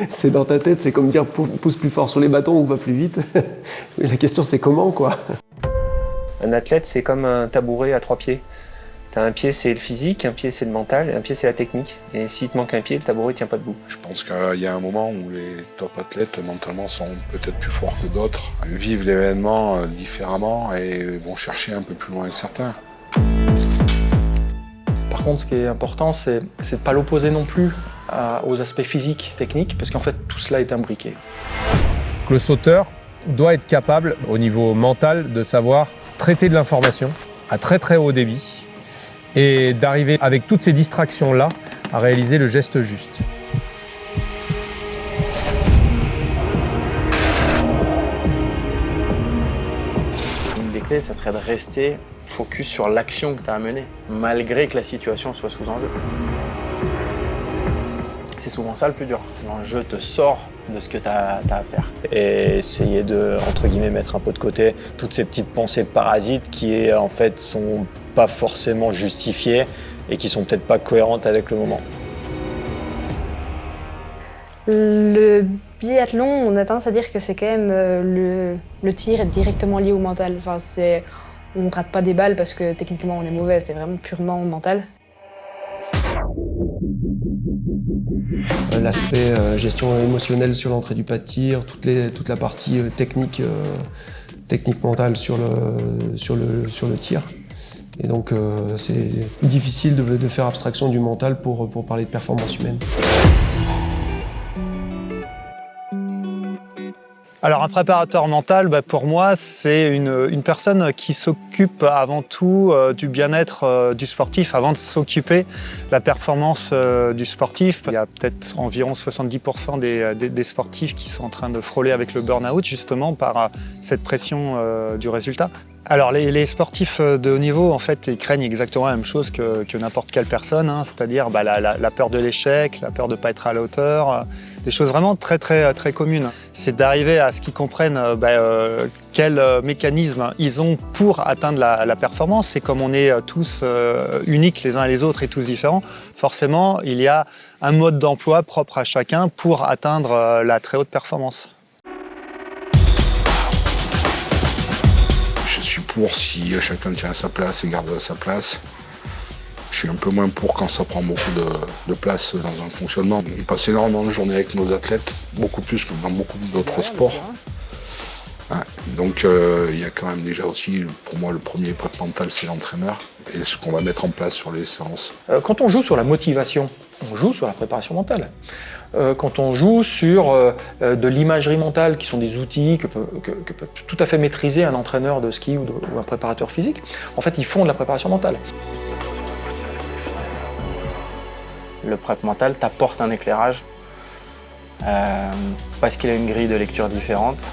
c'est dans ta tête, c'est comme dire pousse plus fort sur les bâtons ou va plus vite. Mais la question c'est comment, quoi. Un athlète, c'est comme un tabouret à 3 pieds. T'as un pied, c'est le physique, un pied, c'est le mental, et un pied, c'est la technique. Et s'il te manque un pied, le tabouret ne tient pas debout. Je pense qu'il y a un moment où les top athlètes, mentalement, sont peut-être plus forts que d'autres, vivent l'événement différemment et vont chercher un peu plus loin que certains. Par contre, ce qui est important, c'est de ne pas l'opposer non plus aux aspects physiques, techniques, parce qu'en fait, tout cela est imbriqué. Le sauteur doit être capable, au niveau mental, de savoir traiter de l'information à très très haut débit et d'arriver avec toutes ces distractions-là à réaliser le geste juste. Une des clés, ça serait de rester focus sur l'action que tu as à mener, malgré que la situation soit sous enjeu. C'est souvent ça le plus dur. L'enjeu te sort de ce que tu as à faire. Et essayer de, entre guillemets, mettre un peu de côté toutes ces petites pensées parasites qui, en fait, sont pas forcément justifiées et qui sont peut-être pas cohérentes avec le moment. Le biathlon, on a tendance à dire que c'est quand même le tir est directement lié au mental. Enfin, on rate pas des balles parce que techniquement on est mauvais, c'est vraiment purement mental. L'aspect gestion émotionnelle sur l'entrée du pas de tir, toute la partie technique mentale sur le tir. Et donc c'est difficile de faire abstraction du mental pour parler de performance humaine. Alors un préparateur mental, pour moi, c'est une personne qui s'occupe avant tout du bien-être du sportif, avant de s'occuper de la performance du sportif. Il y a peut-être environ 70% des sportifs qui sont en train de frôler avec le burn-out, justement par cette pression du résultat. Alors les sportifs de haut niveau, en fait, ils craignent exactement la même chose que n'importe quelle personne, c'est-à-dire la peur de l'échec, la peur de ne pas être à la hauteur, des choses vraiment très très très communes. C'est d'arriver à ce qu'ils comprennent quel mécanisme ils ont pour atteindre la performance. Et comme on est tous uniques les uns et les autres et tous différents, forcément, il y a un mode d'emploi propre à chacun pour atteindre la très haute performance. Je suis pour si chacun tient à sa place et garde sa place. Je suis un peu moins pour quand ça prend beaucoup de place dans un fonctionnement. On passe énormément de journées avec nos athlètes, beaucoup plus que dans beaucoup d'autres sports. Ouais, donc il y a quand même déjà aussi, pour moi, le premier prep mental, c'est l'entraîneur et ce qu'on va mettre en place sur les séances. Quand on joue sur la motivation, on joue sur la préparation mentale. Quand on joue sur de l'imagerie mentale, qui sont des outils que peut tout à fait maîtriser un entraîneur de ski ou un préparateur physique, en fait, ils font de la préparation mentale. Le prep mental t'apporte un éclairage parce qu'il a une grille de lecture différente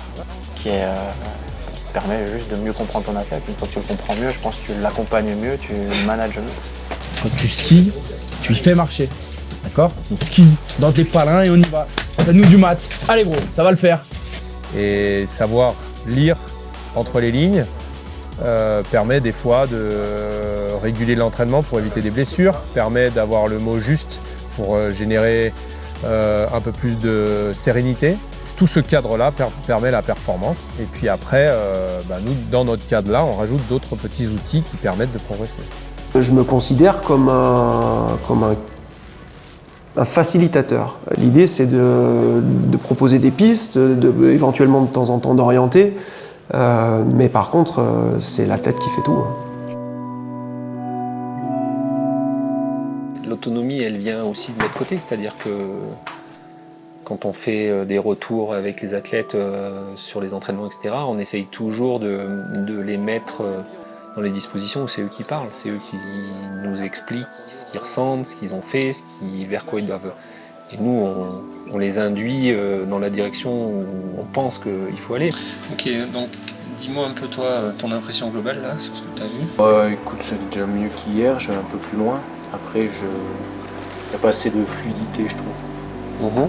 qui te permet juste de mieux comprendre ton athlète. Une fois que tu le comprends mieux, je pense que tu l'accompagnes mieux, tu le manages mieux. Quand tu skis, tu y fais marcher. D'accord? Donc ski dans tes palins et on y va. Fais-nous du mat. Allez gros, ça va le faire. Et savoir lire entre les lignes permet des fois de réguler l'entraînement pour éviter des blessures, permet d'avoir le mot juste pour générer un peu plus de sérénité. Tout ce cadre-là permet la performance. Et puis après, nous, dans notre cadre-là, on rajoute d'autres petits outils qui permettent de progresser. Je me considère comme un facilitateur. L'idée, c'est de proposer des pistes, éventuellement de temps en temps d'orienter, mais par contre, c'est la tête qui fait tout. L'autonomie, elle vient aussi de notre côté, c'est-à-dire que quand on fait des retours avec les athlètes sur les entraînements, etc., on essaye toujours de les mettre dans les dispositions où c'est eux qui parlent, c'est eux qui nous expliquent ce qu'ils ressentent, ce qu'ils ont fait, vers quoi ils doivent. Et nous, on les induit dans la direction où on pense qu'il faut aller. Ok, donc dis-moi un peu toi, ton impression globale là, sur ce que tu as vu. Écoute, c'est déjà mieux qu'hier, je vais un peu plus loin. Après, il n'y a pas assez de fluidité, je trouve.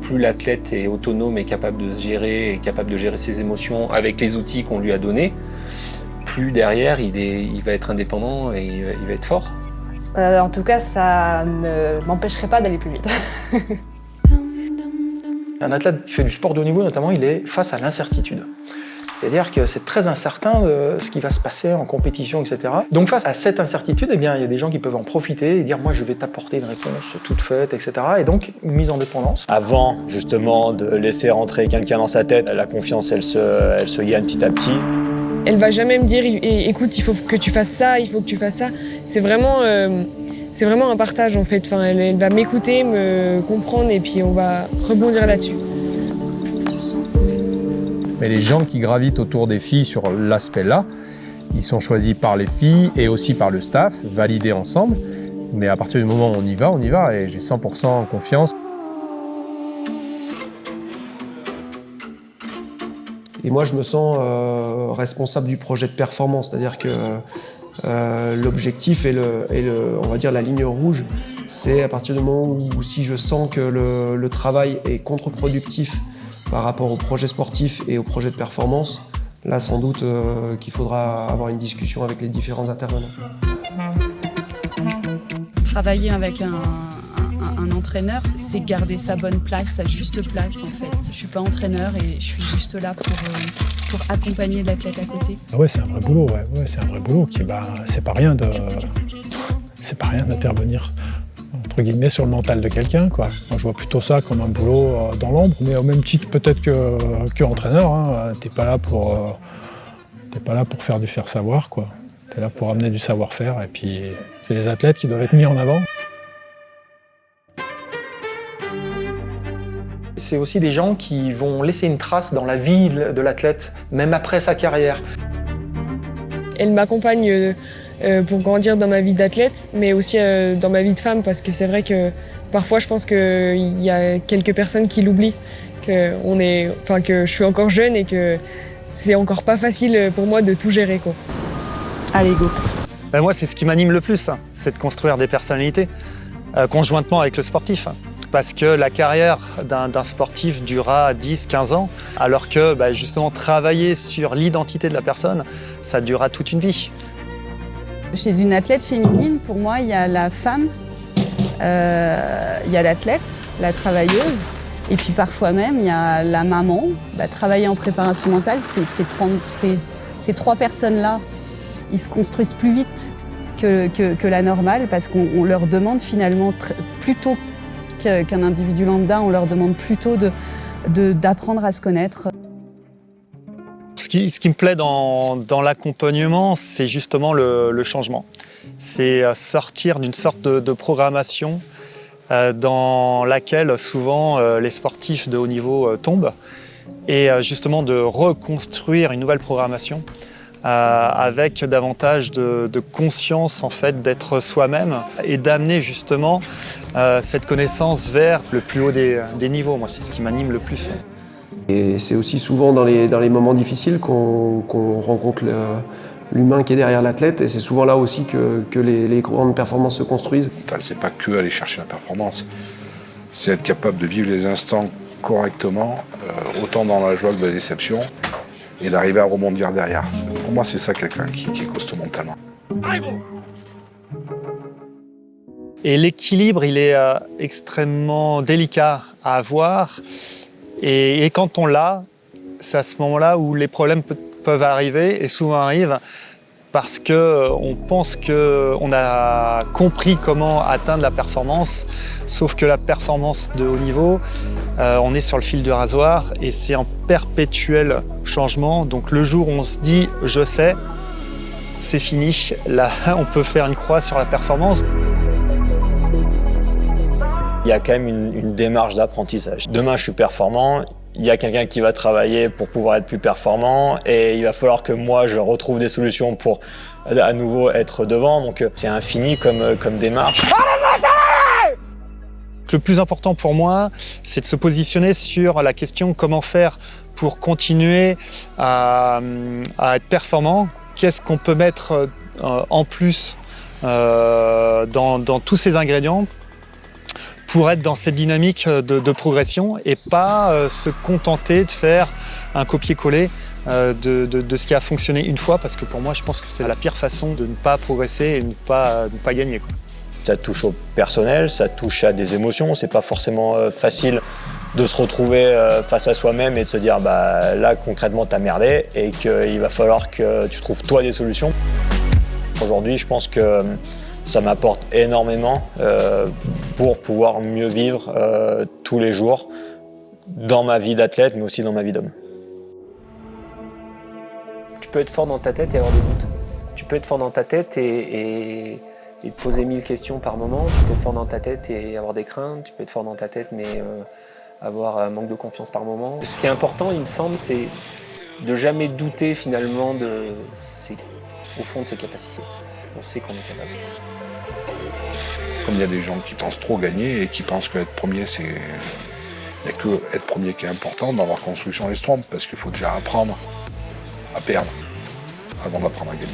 Plus l'athlète est autonome et capable de se gérer, et capable de gérer ses émotions avec les outils qu'on lui a donnés, plus derrière il va être indépendant et il va être fort. En tout cas, ça ne m'empêcherait pas d'aller plus vite. Un athlète qui fait du sport de haut niveau, notamment, il est face à l'incertitude. C'est-à-dire que c'est très incertain de ce qui va se passer en compétition, etc. Donc face à cette incertitude, eh bien, il y a des gens qui peuvent en profiter et dire « moi, je vais t'apporter une réponse toute faite, etc. » Et donc, une mise en dépendance. Avant, justement, de laisser rentrer quelqu'un dans sa tête, la confiance, elle se gagne petit à petit. Elle va jamais me dire « écoute, il faut que tu fasses ça, il faut que tu fasses ça ». C'est vraiment un partage, en fait. Enfin, elle va m'écouter, me comprendre et puis on va rebondir là-dessus. Mais les gens qui gravitent autour des filles sur l'aspect-là, ils sont choisis par les filles et aussi par le staff, validés ensemble. Mais à partir du moment où on y va et j'ai 100% confiance. Et moi, je me sens responsable du projet de performance, c'est-à-dire que l'objectif et on va dire la ligne rouge, c'est à partir du moment où si je sens que le travail est contre-productif par rapport au projet sportif et au projet de performance, là sans doute qu'il faudra avoir une discussion avec les différents intervenants. Travailler avec un entraîneur, c'est garder sa bonne place, sa juste place en fait. Je suis pas entraîneur et je suis juste là pour accompagner l'athlète à côté. Ah ouais, c'est un vrai boulot, c'est un vrai boulot. C'est pas rien d'intervenir entre guillemets sur le mental de quelqu'un, quoi. Moi, je vois plutôt ça comme un boulot dans l'ombre, mais au même titre peut-être que entraîneur. Hein. T'es pas là pour faire du faire savoir, quoi. T'es là pour amener du savoir-faire, et puis c'est les athlètes qui doivent être mis en avant. C'est aussi des gens qui vont laisser une trace dans la vie de l'athlète, même après sa carrière. Elle m'accompagne pour grandir dans ma vie d'athlète, mais aussi dans ma vie de femme, parce que c'est vrai que parfois je pense qu'il y a quelques personnes qui l'oublient, que je suis encore jeune et que c'est encore pas facile pour moi de tout gérer, quoi. Allez, go. Ben moi, c'est ce qui m'anime le plus, c'est de construire des personnalités, conjointement avec le sportif. Parce que la carrière d'un sportif durera 10, 15 ans, alors que justement travailler sur l'identité de la personne, ça durera toute une vie. Chez une athlète féminine, pour moi, il y a la femme, il y a l'athlète, la travailleuse, et puis parfois même, il y a la maman. Travailler en préparation mentale, ces trois personnes-là, ils se construisent plus vite que la normale, parce qu'on leur demande finalement plutôt qu'un individu lambda, on leur demande plutôt d'apprendre à se connaître. Ce qui me plaît dans l'accompagnement, c'est justement le changement. C'est sortir d'une sorte de programmation dans laquelle souvent les sportifs de haut niveau tombent, et justement de reconstruire une nouvelle programmation avec davantage de conscience en fait, d'être soi-même et d'amener justement cette connaissance vers le plus haut des niveaux. Moi, c'est ce qui m'anime le plus. Et c'est aussi souvent dans les moments difficiles qu'on rencontre l'humain qui est derrière l'athlète, et c'est souvent là aussi que les grandes performances se construisent. C'est pas que aller chercher la performance, c'est être capable de vivre les instants correctement, autant dans la joie que dans la déception, et d'arriver à rebondir derrière. Pour moi, c'est ça quelqu'un qui est costaud mentalement. Et l'équilibre, il est extrêmement délicat à avoir. Et quand on l'a, c'est à ce moment-là où les problèmes peuvent arriver, et souvent arrivent, parce qu'on pense qu'on a compris comment atteindre la performance, sauf que la performance de haut niveau, on est sur le fil du rasoir et c'est en perpétuel changement. Donc le jour où on se dit « je sais », c'est fini. Là, on peut faire une croix sur la performance. Il y a quand même une démarche d'apprentissage. Demain, je suis performant. Il y a quelqu'un qui va travailler pour pouvoir être plus performant, et il va falloir que moi, je retrouve des solutions pour à nouveau être devant. Donc c'est infini comme démarche. Le plus important pour moi, c'est de se positionner sur la question comment faire pour continuer à être performant. Qu'est-ce qu'on peut mettre en plus dans tous ces ingrédients pour être dans cette dynamique de progression, et pas se contenter de faire un copier-coller de ce qui a fonctionné une fois, parce que pour moi, je pense que c'est la pire façon de ne pas progresser et de ne pas gagner, quoi. Ça touche au personnel, ça touche à des émotions, c'est pas forcément facile de se retrouver face à soi-même et de se dire bah, là concrètement t'as merdé et qu'il va falloir que tu trouves toi des solutions. Aujourd'hui je pense que ça m'apporte énormément pour pouvoir mieux vivre tous les jours dans ma vie d'athlète mais aussi dans ma vie d'homme. Tu peux être fort dans ta tête et avoir des doutes. Tu peux être fort dans ta tête et te poser 1000 questions par moment. Tu peux être fort dans ta tête et avoir des craintes. Tu peux être fort dans ta tête mais avoir un manque de confiance par moment. Ce qui est important, il me semble, c'est de jamais douter finalement au fond de ses capacités. On sait qu'on est capable. Comme il y a des gens qui pensent trop gagner et qui pensent qu'être premier, c'est... Il n'y a que être premier qui est important dans leur construction, ils se trompent parce qu'il faut déjà apprendre à perdre avant d'apprendre à gagner.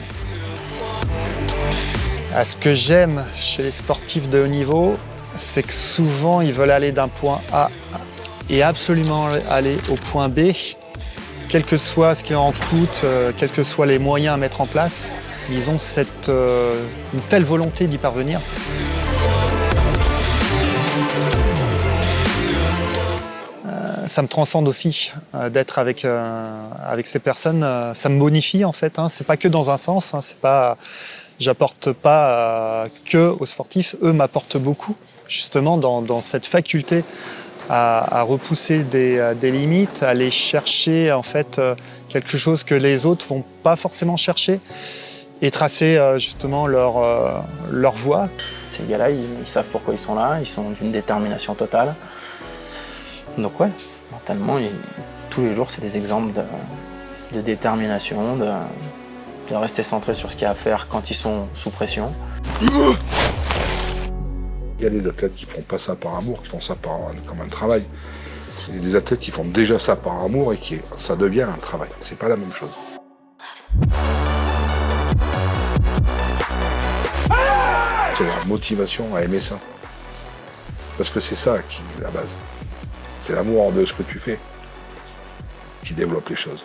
Ce que j'aime chez les sportifs de haut niveau, c'est que souvent ils veulent aller d'un point A et absolument aller au point B, quel que soit ce qui en coûte, quels que soient les moyens à mettre en place. Ils ont une telle volonté d'y parvenir. Ça me transcende aussi d'être avec ces personnes. Ça me bonifie en fait. C'est pas que dans un sens. C'est pas, j'apporte pas que aux sportifs. Eux m'apportent beaucoup justement dans cette faculté à repousser des limites, à aller chercher en fait quelque chose que les autres vont pas forcément chercher et tracer justement leur voie. Ces gars-là, ils savent pourquoi ils sont là. Ils sont d'une détermination totale. Donc ouais, mentalement, tous les jours, c'est des exemples de détermination, de rester centré sur ce qu'il y a à faire quand ils sont sous pression. Il y a des athlètes qui font pas ça par amour, qui font ça comme un travail. Il y a des athlètes qui font déjà ça par amour et ça devient un travail. C'est pas la même chose. C'est la motivation à aimer ça. Parce que c'est ça qui est la base. C'est l'amour de ce que tu fais qui développe les choses.